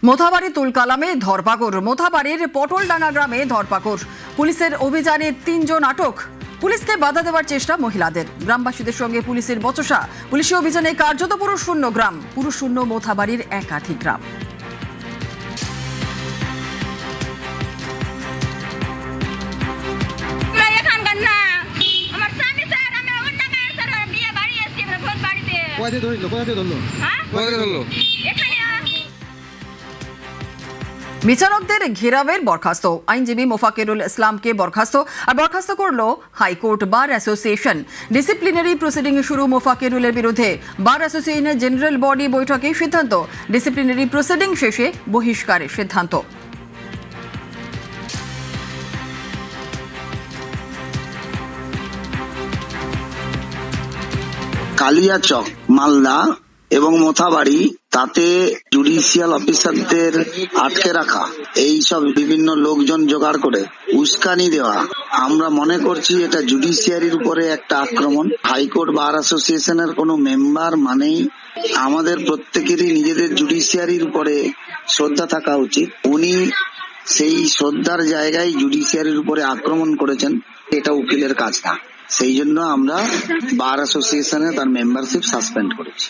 মোথাবাড়ি তুলকালামে ধরপাকড়। মোথাবাড়ির পটলডাঙ্গা গ্রামে ধরপাকড়। পুলিশের অভিযানে 3 জন আটক। পুলিশকে বাধা দেওয়ার চেষ্টা মহিলাদের। গ্রামবাসীদের সঙ্গে পুলিশের বচসা। পুলিশি অভিযানে কার্যত পুরুষ শূন্য গ্রাম। পুরুষ শূন্য মোথাবাড়ির একাধিক গ্রাম। বিচারকদের ঘেরাওয়ের বরখাস্ত। আইনজীবী মোফাকেরুল ইসলামকে বরখাস্ত করল high court. Bar association disciplinary proceeding শুরু মোফাকেরুলের বিরুদ্ধে। বার অ্যাসোসিয়েশনের জেনারেল বডি বৈঠকে সিদ্ধান্ত, ডিসিপ্লিনারি প্রসিডিং শেষে বহিষ্কারের সিদ্ধান্ত। কালিয়াচক, মালদা এবং মোথাবাড়ি, তাতে জুডিশিয়াল অফিসারদের আটকে রাখা, এই সব বিভিন্ন লোকজন জোগাড় করে উস্কানি দেওয়া, আমরা মনে করছি এটা জুডিশিয়ারির উপরে একটা আক্রমণ। হাইকোর্ট বার অ্যাসোসিয়েশনের কোনো মেম্বার মানেই আমাদের প্রত্যেকেরই নিজেদের জুডিশিয়ারির উপরে শ্রদ্ধা থাকা উচিত। উনি সেই শ্রদ্ধার জায়গায় জুডিশিয়ারির উপরে আক্রমণ করেছেন, এটা উকিলের কাজ না। সেই জন্য আমরা বার অ্যাসোসিয়েশনে তার মেম্বারশিপ সাসপেন্ড করেছি।